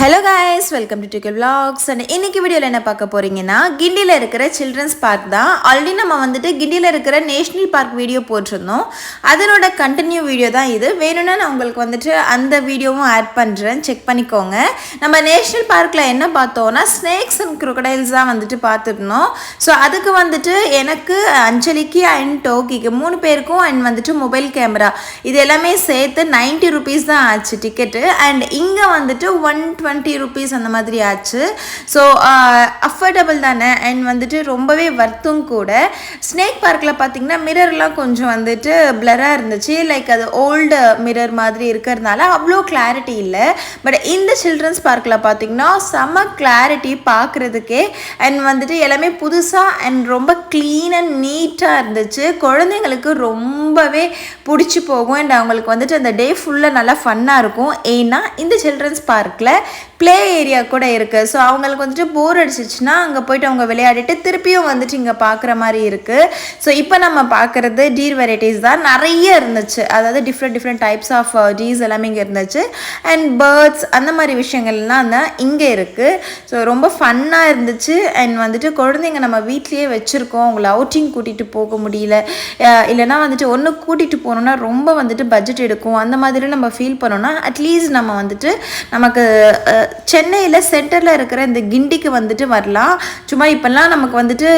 Hello guys, welcome to டிக்கல் vlogs. And இன்னைக்கு வீடியோவில் என்ன பார்க்க போறீங்கன்னா கிண்டியில் இருக்கிற சில்ட்ரன்ஸ் பார்க் தான். ஆல்ரெடி நம்ம வந்துட்டு கிண்டியில் இருக்கிற நேஷ்னல் பார்க் வீடியோ போட்டிருந்தோம். அதனோட கண்டினியூ வீடியோ தான் இது. வேணும்னா நான் உங்களுக்கு வந்துட்டு அந்த வீடியோவும் ஆட் பண்ணுறேன், செக் பண்ணிக்கோங்க. நம்ம நேஷ்னல் பார்க்கில் என்ன பார்த்தோம்னா ஸ்னேக்ஸ் அண்ட் crocodiles தான் வந்துட்டு பார்த்துருந்தோம். ஸோ அதுக்கு வந்துட்டு எனக்கு அஞ்சலிக்கு அண்ட் டோக்கிக்கு 3 பேருக்கும் அண்ட் வந்துட்டு மொபைல் கேமரா இது எல்லாமே சேர்த்து 90 rupees தான் ஆச்சு டிக்கெட்டு. அண்ட் இங்கே வந்துட்டு 120 rupees அந்த மாதிரி ஆச்சு. ஸோ அஃபோர்டபுள் தானே அண்ட் வந்துட்டு ரொம்பவே வர்த்தும் கூட. ஸ்னேக் பார்க்கில் பார்த்தீங்கன்னா மிரர்லாம் கொஞ்சம் வந்துட்டு பிளராக இருந்துச்சு, லைக் அது ஓல்டு மிரர் மாதிரி இருக்கிறதுனால அவ்வளோ கிளாரிட்டி இல்லை. பட் இந்த சில்ட்ரன்ஸ் பார்க்கில் பார்த்தீங்கன்னா செம்ம கிளாரிட்டி பார்க்குறதுக்கே. அண்ட் வந்துட்டு எல்லாமே புதுசாக அண்ட் ரொம்ப க்ளீன் அண்ட் நீட்டாக இருந்துச்சு. குழந்தைங்களுக்கு ரொம்பவே பிடிச்சி போகும் அண்ட் அவங்களுக்கு வந்துட்டு அந்த டே ஃபுல்லாக நல்லா ஃபன்னாக இருக்கும். ஏன்னா இந்த சில்ட்ரன்ஸ் பார்க்கில் ப்ளே ஏரியா கூட இருக்குது. ஸோ அவங்களுக்கு வந்துட்டு போர் அடிச்சிச்சுன்னா அங்கே போய்ட்டு அவங்க விளையாடிட்டு திருப்பியும் வந்துட்டு இங்கே பார்க்குற மாதிரி இருக்குது. ஸோ இப்போ நம்ம பார்க்குறது டீர் வெரைட்டிஸ் தான் நிறைய இருந்துச்சு. அதாவது டிஃப்ரெண்ட் டைப்ஸ் ஆஃப் டீர்ஸ் எல்லாமே இங்கே இருந்துச்சு. அண்ட் பேர்ட்ஸ் அந்த மாதிரி விஷயங்கள்லாம் தான் இங்கே இருக்குது. ஸோ ரொம்ப ஃபன்னாக இருந்துச்சு. அண்ட் வந்துட்டு குழந்தைங்க நம்ம வீட்லேயே வச்சுருக்கோம், அவங்கள அவுட்டிங் கூட்டிகிட்டு போக முடியல, இல்லைனா வந்துட்டு ஒன்று கூட்டிகிட்டு போகணுன்னா ரொம்ப வந்துட்டு பட்ஜெட் எடுக்கும். அந்த மாதிரி நம்ம ஃபீல் பண்ணோன்னா அட்லீஸ்ட் நம்ம வந்துட்டு நமக்கு சென்னையில் சென்டரில் இருக்கிற இந்த கிண்டிக்கு வந்துட்டு வரலாம். சும்மா இப்போல்லாம் நமக்கு வந்துட்டு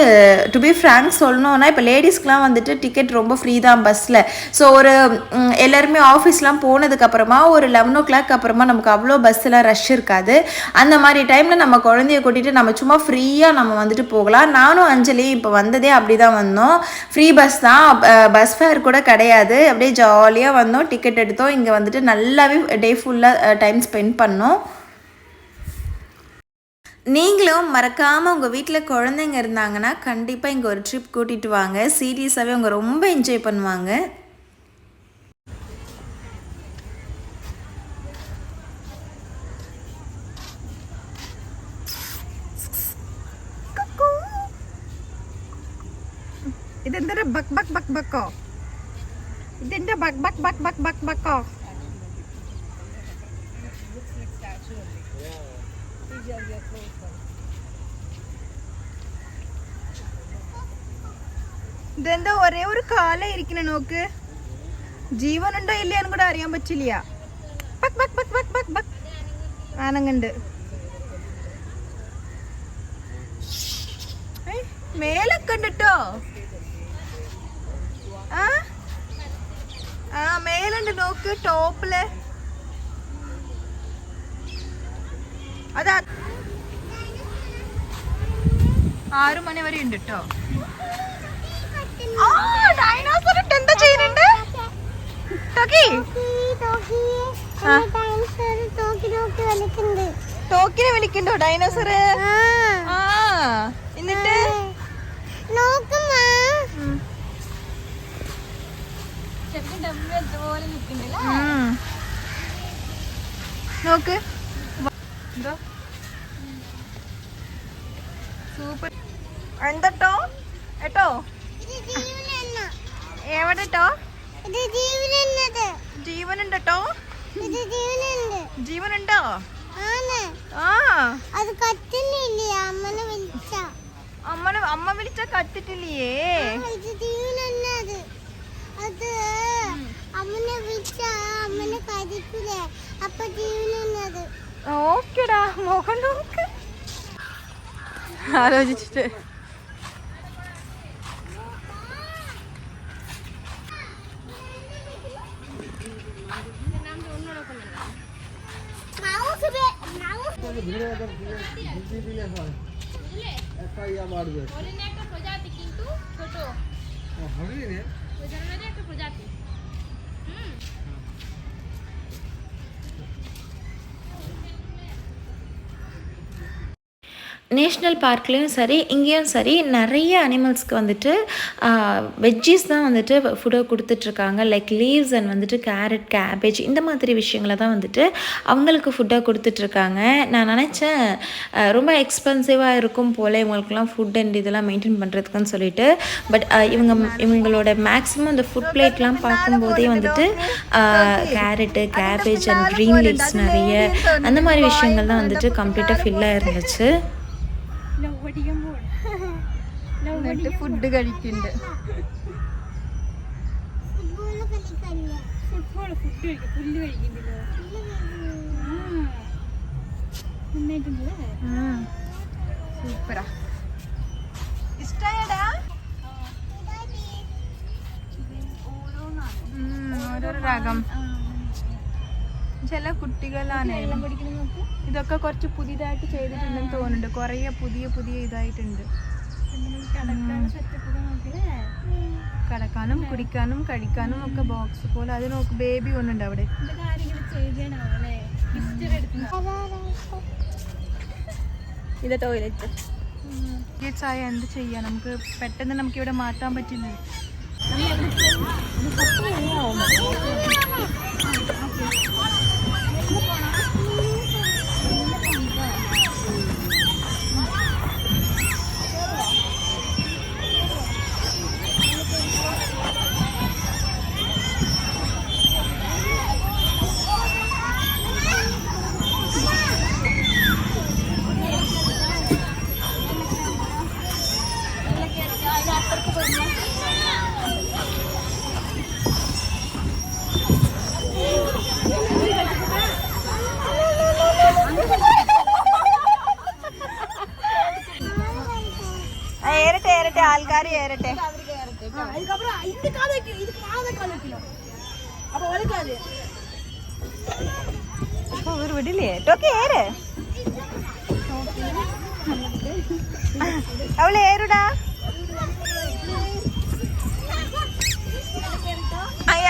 டு பி ஃப்ராங்க் சொல்லணும்னா இப்போ லேடிஸ்க்கெலாம் வந்துட்டு டிக்கெட் ரொம்ப ஃப்ரீ தான் பஸ்ஸில். ஸோ ஒரு எல்லாருமே ஆஃபீஸ்லாம் போனதுக்கப்புறமா ஒரு 11 o'clock அப்புறமா நமக்கு அவ்வளோ பஸ்ஸெலாம் ரஷ் இருக்காது. அந்த மாதிரி டைமில் நம்ம குழந்தைய கூட்டிகிட்டு நம்ம சும்மா ஃப்ரீயாக நம்ம வந்துட்டு போகலாம். நானும் அஞ்சலியும் இப்போ வந்ததே அப்படி தான் வந்தோம். ஃப்ரீ பஸ் தான், பஸ் ஃபேர் கூட கிடையாது. அப்படியே ஜாலியாக வந்தோம், டிக்கெட் எடுத்தோம், இங்கே வந்துட்டு நல்லாவே டே ஃபுல்லாக டைம் ஸ்பெண்ட் பண்ணோம். நீங்களும் மறக்காமல் உங்கள் வீட்டில் குழந்தைங்க இருந்தாங்கன்னா கண்டிப்பாக இங்கே ஒரு ட்ரிப் கூட்டிகிட்டு வாங்க. சீரியஸாகவே அவங்க ரொம்ப என்ஜாய் பண்ணுவாங்க. ഇതെന്താ ബക് ബക് ബക് ബക്കോ? ഇതെന്താ ബക് ബക് ബക് ബക് ബക് ബക്കോ? ഇതെന്താ ഒരേ ഒരു കാലേ ഇരിക്കണ നോക്ക്. ജീവനുണ്ടോ ഇല്ലയെന്ന് കൂടെ അറിയാൻ പറ്റില്ല. ബക് ബക് ബക് ബക് ബക് ബക് ആനങ്ങണ്ട്. മേലൊക്കെ ഉണ്ട് കേട്ടോ. ആ മേലുണ്ട് നോക്ക്, ടോപ്പില്. അതാ 6 മണി വരെ ഉണ്ട് കേട്ടോ. ഡൈനോസർ എന്താ ചെയ്യുന്നുണ്ട്? ടോക്കിനെ വിളിക്കണ്ടോ ഡൈനോസർ? ആ എന്നിട്ട് നോക്ക് സൂപ്പർ. എന്തട്ടോ ഏട്ടോ? എവിടെട്ടോ ജീവനുണ്ടോ? ജീവനുണ്ടോ? അമ്മ വിളിച്ച കത്തിട്ടില്ലേ? ഓക്കെടാ, മുഖം നോക്ക്. ആലോചിച്ചിട്ട് நேஷ்னல் பார்க்லேயும் சரி இங்கேயும் சரி நிறைய அனிமல்ஸ்க்கு வந்துட்டு வெஜ்ஜீஸ் தான் வந்துட்டு ஃபுட்டை கொடுத்துட்ருக்காங்க. லைக் லீவ்ஸ் அண்ட் வந்துட்டு கேரட், கேபேஜ் இந்த மாதிரி விஷயங்களை தான் வந்துட்டு அவங்களுக்கு ஃபுட்டாக கொடுத்துட்ருக்காங்க. நான் நினச்சேன் ரொம்ப எக்ஸ்பென்சிவாக இருக்கும் போல் இவங்களுக்குலாம் ஃபுட் அண்ட் இதெல்லாம் மெயின்டைன் பண்ணுறதுக்குன்னு சொல்லிட்டு. பட் இவங்களோட மேக்ஸிமம் இந்த ஃபுட் பிளேட்லாம் பார்க்கும்போதே வந்துட்டு carrot, cabbage and green leaves நிறைய அந்த மாதிரி விஷயங்கள் தான் வந்துட்டு கம்ப்ளீட்டாக ஃபில்லாக இருந்துச்சு. ഫുഡ് കഴിക്കുന്നുണ്ട്. സൂപ്പറാ. ഇഷ്ടായടാ? ഓരോരോ രാഗം. ചില കുട്ടികളാണ് ഇതൊക്കെ കുറച്ച് പുതിയതായിട്ട് ചെയ്തിട്ടുണ്ടെന്ന് തോന്നുന്നുണ്ട്. കുറേ പുതിയ ഇതായിട്ടുണ്ട്. കിടക്കാനും കുടിക്കാനും കഴിക്കാനും ഒക്കെ ബോക്സ് പോലെ. അത് നോക്ക്, ബേബി ഒന്നുണ്ട് അവിടെ. ഇത് ടോയ്ലറ്റ്. ആയ എന്ത് ചെയ്യാം, നമുക്ക് പെട്ടെന്ന് നമുക്ക് ഇവിടെ മാറ്റാൻ പറ്റില്ല. ഏറട്ടെ ആൾക്കാർ ഏറട്ടെ. ഒരു വിടില്ലേ ടോക്കെ ഏറ് അവള് ഏറുടാ.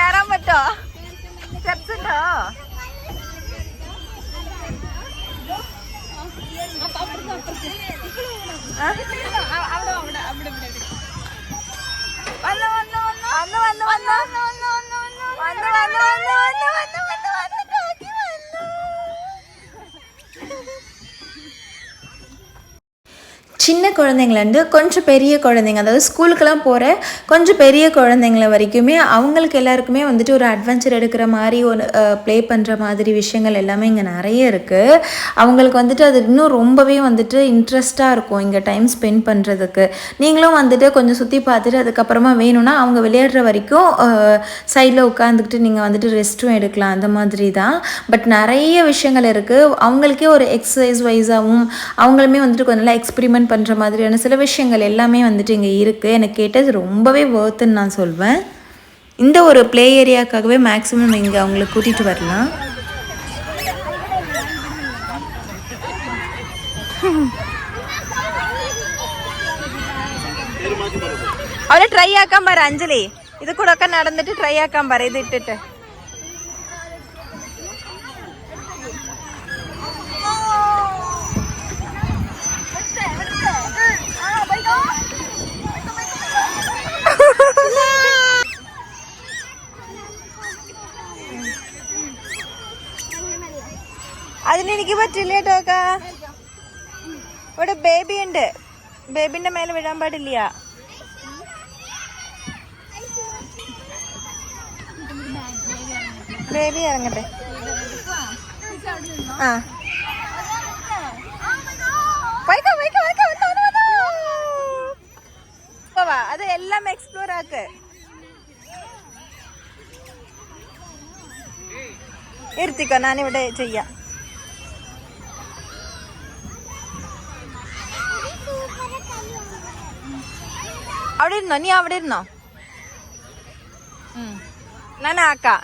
ഏറാൻ പറ്റോ? സ്റ്റെപ്സ് ഉണ്ടോ? சின்ன குழந்தைங்கள்லேருந்து கொஞ்சம் பெரிய குழந்தைங்க, அதாவது ஸ்கூலுக்கெல்லாம் போகிற கொஞ்சம் பெரிய குழந்தைங்கள வரைக்குமே அவங்களுக்கு எல்லாருக்குமே வந்துட்டு ஒரு அட்வென்ச்சர் எடுக்கிற மாதிரி ஒரு ப்ளே பண்ணுற மாதிரி விஷயங்கள் எல்லாமே இங்கே நிறைய இருக்குது. அவங்களுக்கு வந்துட்டு அது இன்னும் ரொம்பவே வந்துட்டு இன்ட்ரெஸ்ட்டாக இருக்கும் இங்கே டைம் ஸ்பெண்ட் பண்ணுறதுக்கு. நீங்களும் வந்துட்டு கொஞ்சம் சுற்றி பார்த்துட்டு அதுக்கப்புறமா வேணும்னா அவங்க விளையாடுற வரைக்கும் சைடில் உட்காந்துக்கிட்டு நீங்கள் வந்துட்டு ரெஸ்ட்டும் எடுக்கலாம். அந்த மாதிரி தான். பட் நிறைய விஷயங்கள் இருக்குது. அவங்களுக்கே ஒரு எக்ஸசைஸ் வைஸாகவும் அவங்களுமே வந்துட்டு கொஞ்சம் நல்லா எக்ஸ்பெரிமெண்ட் பண்ணுற மாதிரியான சில விஷயங்கள் எல்லாமே வந்துட்டு இங்கே இருக்குது. எனக்கு கேட்டது ரொம்பவே வர்த்துன்னு நான் சொல்வேன். இந்த ஒரு ப்ளே ஏரியாக்காகவே மேக்ஸிமம் இங்கே அவங்கள கூட்டிகிட்டு வரலாம். അവരെ ട്രൈ ആക്കാൻ പറ അഞ്ജലി. ഇത് കൂടെ ഒക്കെ നടന്നിട്ട് ട്രൈ ആക്കാൻ പറ. ഇത് ഇട്ടിട്ട് അതിനെനിക്ക് പറ്റില്ല കേട്ടോ. ഇവിടെ ബേബി ഉണ്ട്. ബേബിന്റെ മേലെ വിടാൻ പാടില്ല. ബേബി ഇറങ്ങട്ടെ. ആ അത് എല്ലാം എക്സ്പ്ലോർ ആക്ക്. ഇരുത്തിക്കോ, ഞാനിവിടെ ചെയ്യാം. അവിടെ ഇരുന്നോ, നീ അവിടെ ഇരുന്നോ. ഞാൻ ആക്കാം.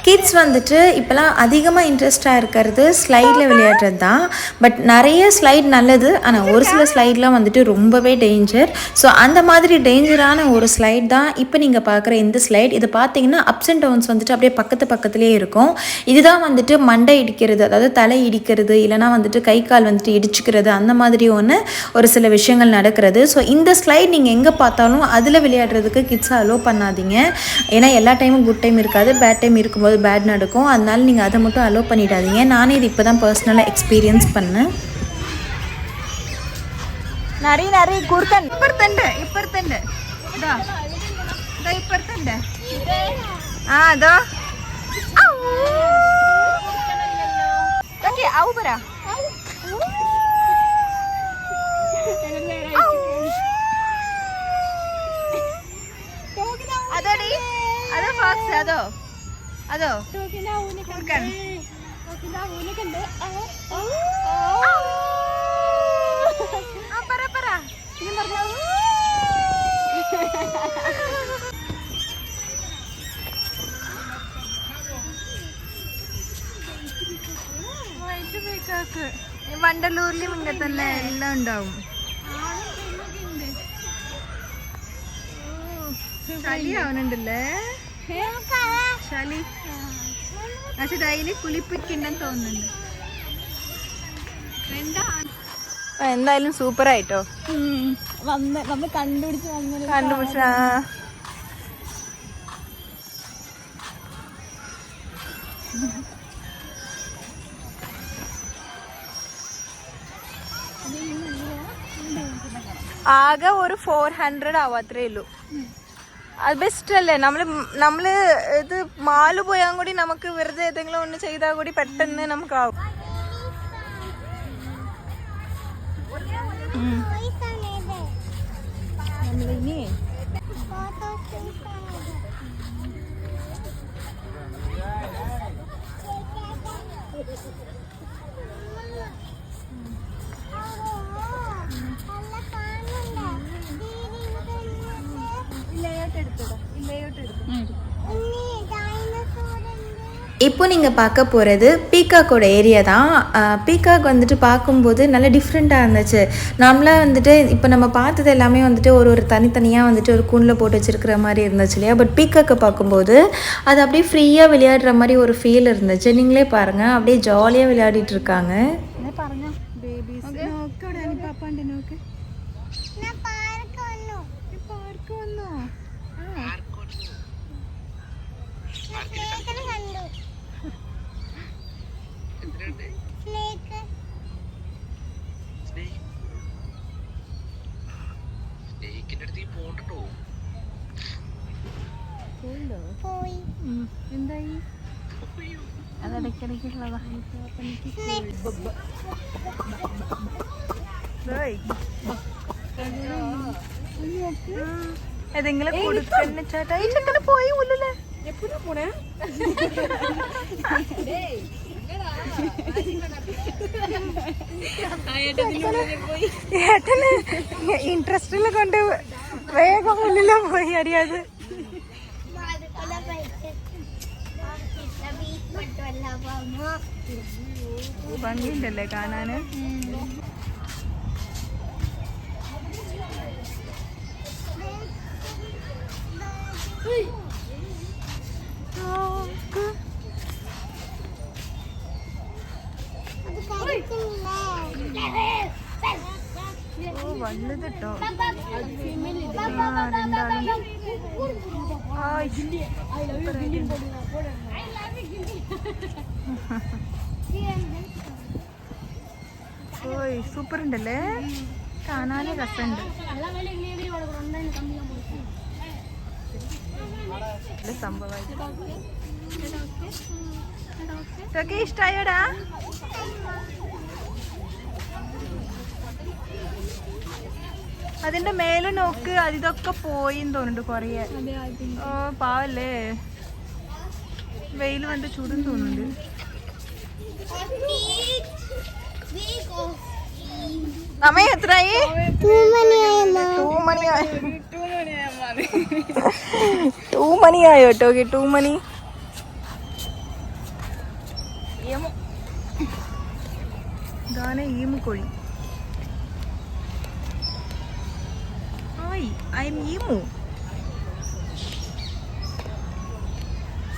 கிட்ஸ் வந்துட்டு இப்போலாம் அதிகமாக இன்ட்ரெஸ்டாக இருக்கிறது ஸ்லைடில் விளையாடுறது தான். பட் நிறைய ஸ்லைட் நல்லது, ஆனால் ஒரு சில ஸ்லைட்லாம் வந்துட்டு ரொம்பவே டேஞ்சர். ஸோ அந்த மாதிரி டேஞ்சரான ஒரு ஸ்லைட் தான் இப்போ நீங்கள் பார்க்குற இந்த ஸ்லைட். இது பார்த்தீங்கன்னா அப்ஸ் அண்ட் டவுன்ஸ் வந்துட்டு அப்படியே பக்கத்துலேயே இருக்கும். இதுதான் வந்துட்டு மண்டை இடிக்கிறது, அதாவது தலை இடிக்கிறது, இல்லைனா வந்துட்டு கை கால் வந்துட்டு இடிச்சுக்கிறது, அந்த மாதிரி ஒரு சில விஷயங்கள் நடக்கிறது. ஸோ இந்த ஸ்லைட் நீங்கள் எங்கே பார்த்தாலும் அதில் விளையாடுறதுக்கு கிட்ஸை அலோவ் பண்ணாதீங்க. ஏன்னா எல்லா டைமும் குட் டைம் இருக்காது, பேட் டைம் இருக்கும்போது பேட் நடக்கும். அதனால நீங்கள் அதை மட்டும் அலோவ் பண்ணிடாதீங்க. நானே இது இப்போ தான் பர்சனலாக எக்ஸ்பீரியன்ஸ் பண்ணேன். ನರಿ ಕೂರ್ತಾನೆ ಇಪ್ಪರ್ತಂಡೆ ಇದಾ ಇಪ್ಪರ್ತಂಡೆ ಅದು ಓಕೆ ಅವು ಬರ ಅದಡಿ ಅದು ಫಾಕ್ಸ್ ಅದು ಕೂರ್ಕನ್ വണ്ടലൂരിലും ഇങ്ങനെ തന്നെ എല്ലാം ഉണ്ടാവും. ചളി ആവണുണ്ടല്ലേ ചളി, പക്ഷെ ഡെയിലി കുളിപ്പിക്കുണ്ടെന്ന് തോന്നുന്നുണ്ട്. എന്തായാലും സൂപ്പറായിട്ടോ വന്ന് കണ്ടുപിടിച്ച ആകെ ഒരു 400 ആവും, അത്രേ ഉള്ളൂ. അത് ബെസ്റ്റ് അല്ലേ? നമ്മള് ഇത് മാള് പോയാൽ കൂടി നമുക്ക് വെറുതെ ഏതെങ്കിലും ഒന്ന് ചെയ്താൽ കൂടി പെട്ടെന്ന് നമുക്കാവും. இப்போ நீங்கள் பார்க்க போகிறது பீகாக்கோட ஏரியா தான். பீகாக் வந்துட்டு பார்க்கும்போது நல்லா டிஃப்ரெண்ட்டாக இருந்துச்சு. நம்மளாம் வந்துட்டு இப்போ நம்ம பார்த்தது எல்லாமே வந்துட்டு ஒரு தனித்தனியாக வந்துட்டு ஒரு கூண்டில் போட்டு வச்சுருக்கிற மாதிரி இருந்துச்சு இல்லையா? பட் பீகாக்கை பார்க்கும்போது அது அப்படியே ஃப்ரீயாக விளையாடுற மாதிரி ஒரு ஃபீல் இருந்துச்சு. நீங்களே பாருங்கள், அப்படியே ஜாலியாக விளையாடிட்டு இருக்காங்க. എന്തായി അതിടയ്ക്കിടയ്ക്കുള്ളതാ. ഏതെങ്കിലും കൊടുക്കന്നെ ചേട്ടാ. ഈ ചെക്കന് പോയി ഉള്ളല്ലേ? ഏട്ടന് ഇൻട്രസ്റ്റിൽ കൊണ്ട് വേഗം ഉള്ളില പോയി അറിയാതെ. ഭംഗിയുണ്ടല്ലേ കാണാന്. വലുതട്ടോ രണ്ടാളും. ഓയ് സൂപ്പർ ഉണ്ടല്ലേ, കാണാനും രസമുണ്ട്. സംഭവം ഇഷ്ടായോടാ? അതിന്റെ മേലെ നോക്ക്, അതിതൊക്കെ പോയിന്ന് തോന്നുന്നുണ്ട് കൊറേ. ഓ പാവല്ലേ, വെയിൽ വന്ന് ചൂടും തോന്നുന്നുണ്ട്. സമയം എത്രയായി? 2 മണിയായോ? 2 മണി. ഈമു ഇതാണ് ഈമു കോഴി. Hi, I am emu.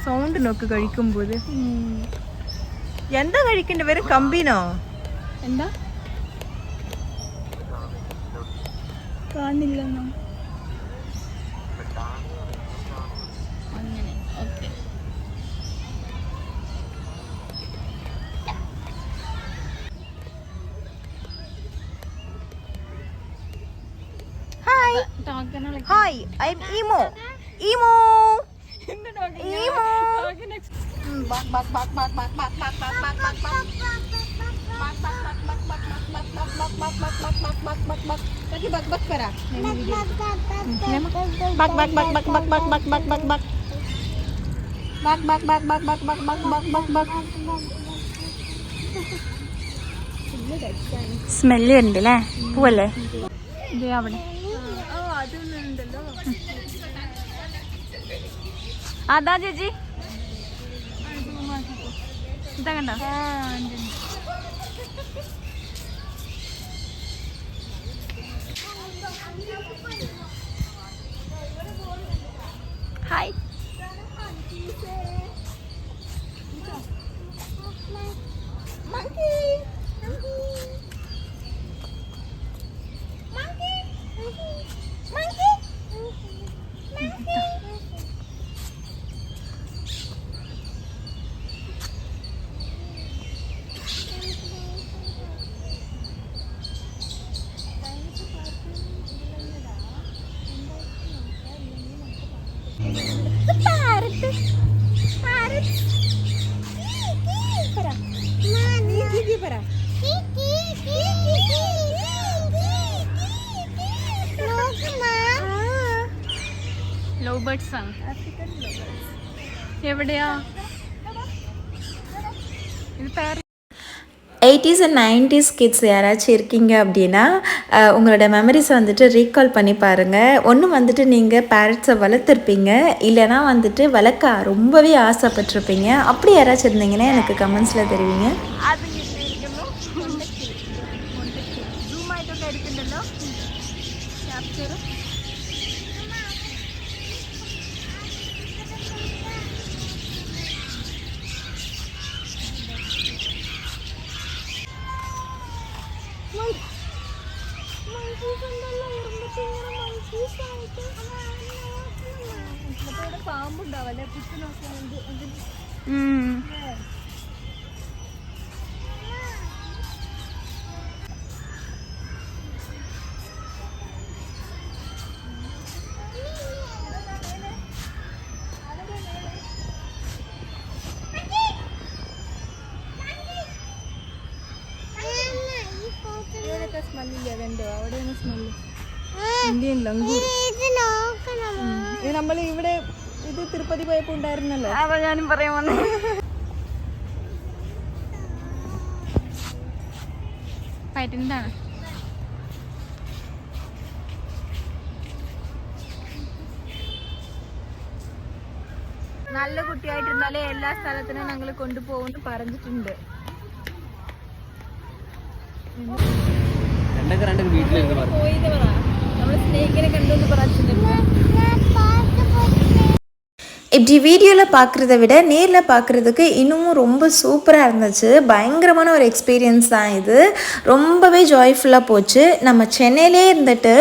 Sound നോക്ക് കഴിക്കുമ്പോൾ. എന്താ കഴിക്കണ്ടേ? വെറും കമ്പിനോ? എന്താ കാണില്ലെന്നോ? അങ്ങനെ okay. Hi hi, I am emu. Emu emu. Smell ഉണ്ട് അല്ലേ? പൂവല്ലേ ഇത്? അവിടെ അതാ ചേച്ചി ഇതാ കണ്ടോ? ഹായ്. ലവ് ബേർഡ്സ് ആണ്. എവിടെയാ ഇത്? പേര് 80s and 90s கிட்ஸ் யாராச்சும் இருக்கீங்க அப்படின்னா உங்களோட மெமரிஸை வந்துட்டு ரீகால் பண்ணி பாருங்கள். ஒன்று வந்துட்டு நீங்கள் பேரட்ஸை வளர்த்துருப்பீங்க, இல்லைனா வந்துட்டு வளர்க்க ரொம்பவே ஆசைப்பட்டிருப்பீங்க. அப்படி யாராச்சும் இருந்தீங்கன்னா எனக்கு கமெண்ட்ஸில் தெரிவிங்க. പാമ്പുണ്ടാവല്ലേ? സ്മെല്ലില്ല. അതുണ്ടോ അവിടെയാണ് സ്മെല്ല്? ഇന്ത്യൻ ലംഗൂർ. ഇത് നമ്മൾ ഇവിടെ ഇത് തിരുപ്പതി പോയപ്പോ ഉണ്ടായിരുന്നല്ലോ. അതാ ഞാനും പറയാൻ വന്നേ. എന്താണ് നല്ല കുട്ടിയായിട്ടിരുന്നാലേ എല്ലാ സ്ഥലത്തിനും ഞങ്ങൾ കൊണ്ടുപോകുമെന്ന് പറഞ്ഞിട്ടുണ്ട്. പോയത് പറ, നമ്മള് സ്നേഹിക്കനെ കണ്ടു പറഞ്ഞിട്ടുണ്ട്. இப்படி வீடியோவில் பார்க்குறத விட நேரில் பார்க்குறதுக்கு இன்னமும் ரொம்ப சூப்பராக இருந்துச்சு. பயங்கரமான ஒரு எக்ஸ்பீரியன்ஸ் தான் இது. ரொம்பவே ஜாய்ஃபுல்லாக போச்சு. நம்ம சென்னையிலே இருந்துட்டு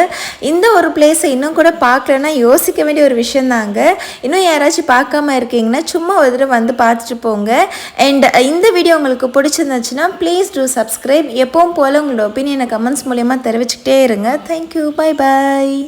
இந்த ஒரு பிளேஸை இன்னும் கூட பார்க்கலன்னா யோசிக்க வேண்டிய ஒரு விஷயந்தாங்க. இன்னும் யாராச்சும் பார்க்காம இருக்கீங்கன்னா சும்மா ஒரு தடவை வந்து பார்த்துட்டு போங்க. அண்ட் இந்த வீடியோ உங்களுக்கு பிடிச்சிருந்துச்சுன்னா ப்ளீஸ் டூ சப்ஸ்கிரைப். எப்பவும் போல் உங்களோட ஒப்பீனியனை கமெண்ட்ஸ் மூலயமா தெரிவிச்சுக்கிட்டே இருங்க. Thank you, bye bye.